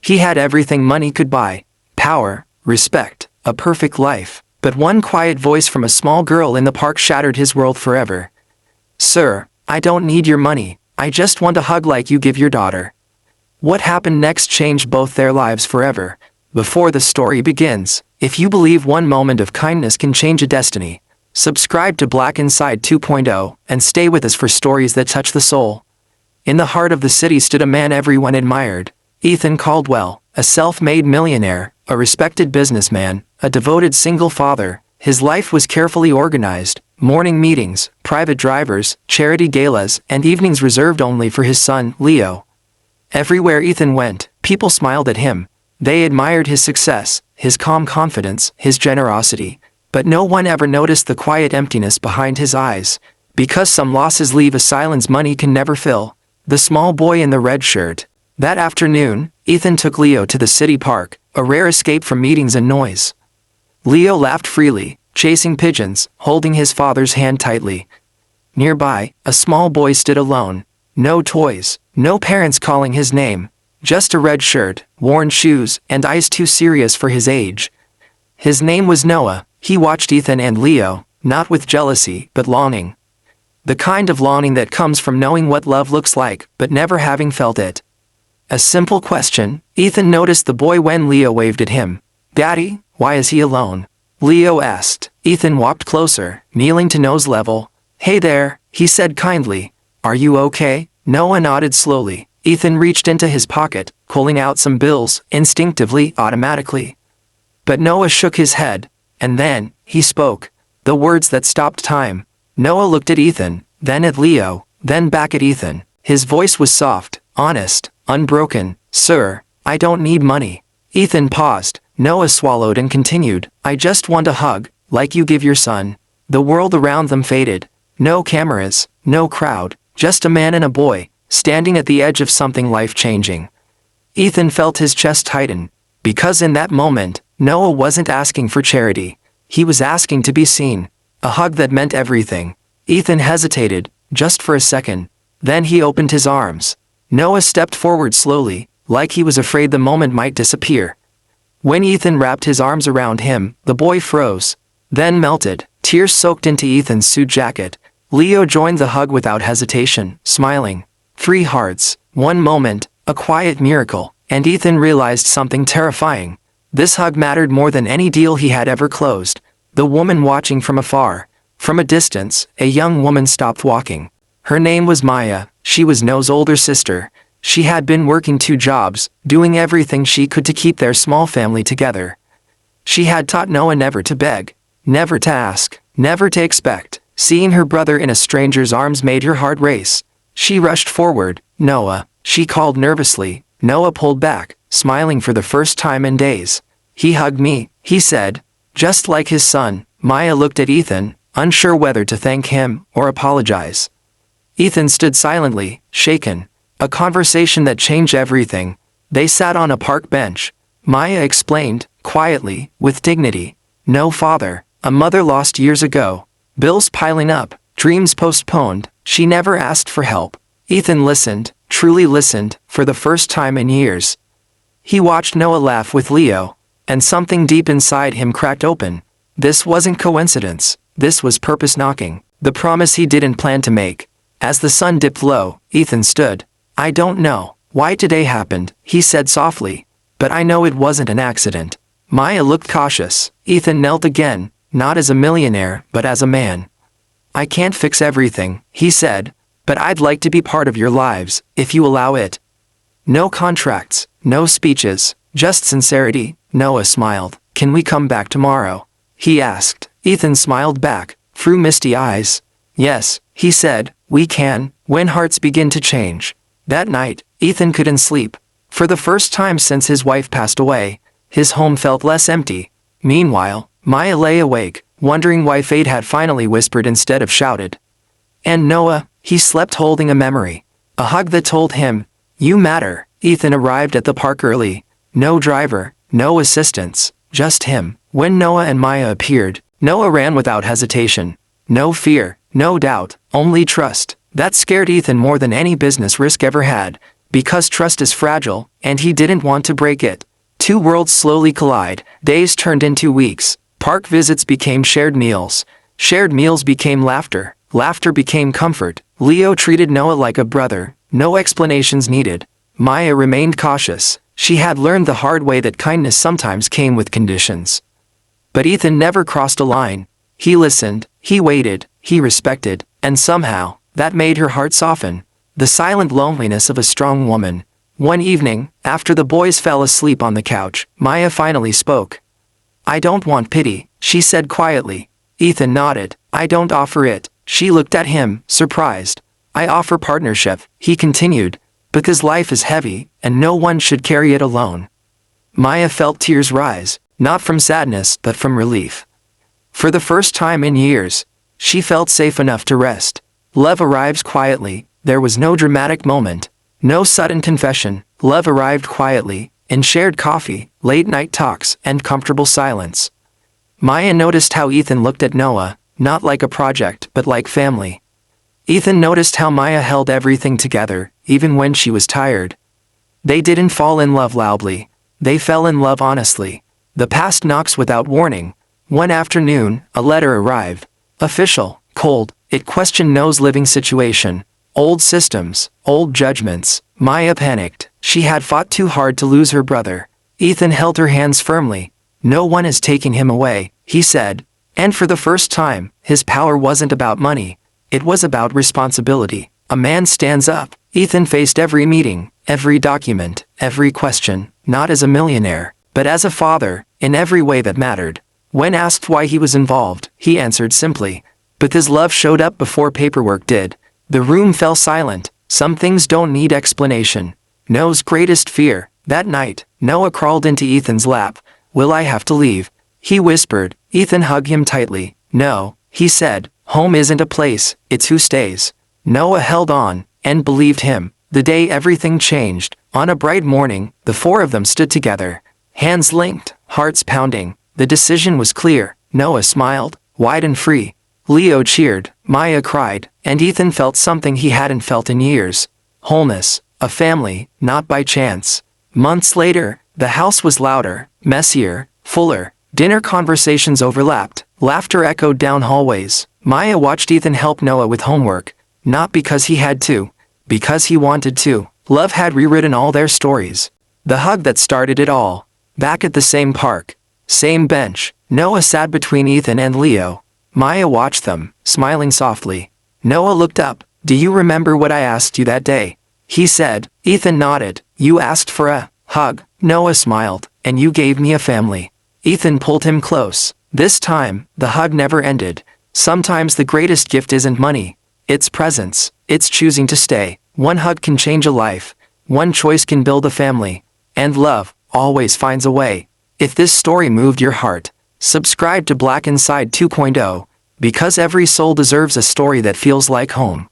He had everything money could buy: power, respect, a perfect life. But one quiet voice from a small girl in the park shattered his world forever. "Sir, I don't need your money. I just want a hug like you give your daughter." What happened next changed both their lives forever. Before the story begins, if you believe one moment of kindness can change a destiny, subscribe to Black Inside 2.0 and stay with us for stories that touch the soul. In the heart of the city stood a man everyone admired: Ethan Caldwell, a self-made millionaire, a respected businessman, a devoted single father. His life was carefully organized: morning meetings, private drivers, charity galas, and evenings reserved only for his son, Leo. Everywhere Ethan went, people smiled at him. They admired his success, his calm confidence, his generosity. But no one ever noticed the quiet emptiness behind his eyes. Because some losses leave a silence money can never fill. The small boy in the red shirt. That afternoon, Ethan took Leo to the city park, a rare escape from meetings and noise. Leo laughed freely, chasing pigeons, holding his father's hand tightly. Nearby, a small boy stood alone. No toys, no parents calling his name. Just a red shirt, worn shoes, and eyes too serious for his age. His name was Noah. He watched Ethan and Leo, not with jealousy, but longing. The kind of longing that comes from knowing what love looks like, but never having felt it. A simple question. Ethan noticed the boy when Leo waved at him. "Daddy, why is he alone?" Leo asked. Ethan walked closer, kneeling to nose level. "Hey there," he said kindly. "Are you okay?" Noah nodded slowly. Ethan reached into his pocket, pulling out some bills, instinctively, automatically. But Noah shook his head. And then, he spoke. The words that stopped time. Noah looked at Ethan, then at Leo, then back at Ethan. His voice was soft, honest, unbroken. "Sir, I don't need money." Ethan paused. Noah swallowed and continued. "I just want a hug, like you give your son." The world around them faded. No cameras, no crowd, just a man and a boy, standing at the edge of something life-changing. Ethan felt his chest tighten. Because in that moment, Noah wasn't asking for charity. He was asking to be seen. A hug that meant everything. Ethan hesitated, just for a second. Then he opened his arms. Noah stepped forward slowly, like he was afraid the moment might disappear. When Ethan wrapped his arms around him, the boy froze. Then melted. Tears soaked into Ethan's suit jacket. Leo joined the hug without hesitation, smiling. 3 hearts, 1 moment, a quiet miracle, and Ethan realized something terrifying. This hug mattered more than any deal he had ever closed. The woman watching from afar. From a distance, a young woman stopped walking. Her name was Maya. She was Noah's older sister. She had been working 2 jobs, doing everything she could to keep their small family together. She had taught Noah never to beg, never to ask, never to expect. Seeing her brother in a stranger's arms made her heart race. She rushed forward. "Noah," she called nervously. Noah pulled back, smiling for the first time in days. "He hugged me," he said. Just like his son, Maya looked at Ethan, unsure whether to thank him or apologize. Ethan stood silently, shaken. A conversation that changed everything. They sat on a park bench. Maya explained, quietly, with dignity. "No father, a mother lost years ago. Bills piling up, dreams postponed. She never asked for help." Ethan listened, truly listened, for the first time in years. He watched Noah laugh with Leo, and something deep inside him cracked open. This wasn't coincidence. This was purpose knocking. The promise he didn't plan to make. As the sun dipped low, Ethan stood. "I don't know why today happened," he said softly. "But I know it wasn't an accident." Maya looked cautious. Ethan knelt again, not as a millionaire, but as a man. "I can't fix everything," he said, "but I'd like to be part of your lives, if you allow it." No contracts, no speeches, just sincerity. Noah smiled. "Can we come back tomorrow?" he asked. Ethan smiled back, through misty eyes. "Yes," he said, "we can, when hearts begin to change." That night, Ethan couldn't sleep. For the first time since his wife passed away, his home felt less empty. Meanwhile, Maya lay awake, wondering why fate had finally whispered instead of shouted. And Noah, he slept holding a memory. A hug that told him, "You matter." Ethan arrived at the park early. No driver, no assistants, just him. When Noah and Maya appeared, Noah ran without hesitation. No fear, no doubt, only trust. That scared Ethan more than any business risk ever had. because trust is fragile, and he didn't want to break it. Two worlds slowly collide, days turned into weeks, park visits became shared meals became laughter, laughter became comfort. Leo treated Noah like a brother, no explanations needed. Maya remained cautious, she had learned the hard way that kindness sometimes came with conditions. But Ethan never crossed a line. He listened, he waited, he respected, and somehow, that made her heart soften. The silent loneliness of a strong woman. One evening, after the boys fell asleep on the couch, Maya finally spoke. "I don't want pity," she said quietly. Ethan nodded. "I don't offer it." She looked at him, surprised. "I offer partnership," he continued, "because life is heavy, and no one should carry it alone." Maya felt tears rise, not from sadness but from relief. For the first time in years, she felt safe enough to rest. Love arrives quietly, there was no dramatic moment, no sudden confession. Love arrived quietly, in shared coffee, late-night talks, and comfortable silence. Maya noticed how Ethan looked at Noah, not like a project but like family. Ethan noticed how Maya held everything together, even when she was tired. They didn't fall in love loudly, they fell in love honestly. The past knocks without warning. One afternoon, a letter arrived. Official, cold, it questioned Noah's living situation. Old systems, old judgments. Maya panicked. She had fought too hard to lose her brother. Ethan held her hands firmly. "No one is taking him away," he said. And for the first time, his power wasn't about money. It was about responsibility. A man stands up. Ethan faced every meeting, every document, every question, not as a millionaire, but as a father, in every way that mattered. When asked why he was involved, he answered simply, "Because love showed up before paperwork did." The room fell silent. Some things don't need explanation. Noah's greatest fear. That night, Noah crawled into Ethan's lap. "Will I have to leave?" he whispered. Ethan hugged him tightly. "No," he said, "home isn't a place, it's who stays." Noah held on, and believed him. The day everything changed, on a bright morning, the four of them stood together. Hands linked, hearts pounding. The decision was clear. Noah smiled, wide and free. Leo cheered, Maya cried, and Ethan felt something he hadn't felt in years. Wholeness, a family, not by chance. Months later, the house was louder, messier, fuller. Dinner conversations overlapped, laughter echoed down hallways. Maya watched Ethan help Noah with homework, not because he had to, because he wanted to. Love had rewritten all their stories. The hug that started it all. Back at the same park, same bench, Noah sat between Ethan and Leo. Maya watched them, smiling softly. Noah looked up. "Do you remember what I asked you that day?" he said. Ethan nodded. "You asked for a hug." Noah smiled. "And you gave me a family." Ethan pulled him close. This time, the hug never ended. Sometimes the greatest gift isn't money. It's presence. It's choosing to stay. One hug can change a life. One choice can build a family. And love always finds a way. If this story moved your heart, subscribe to Black Inside 2.0, because every soul deserves a story that feels like home.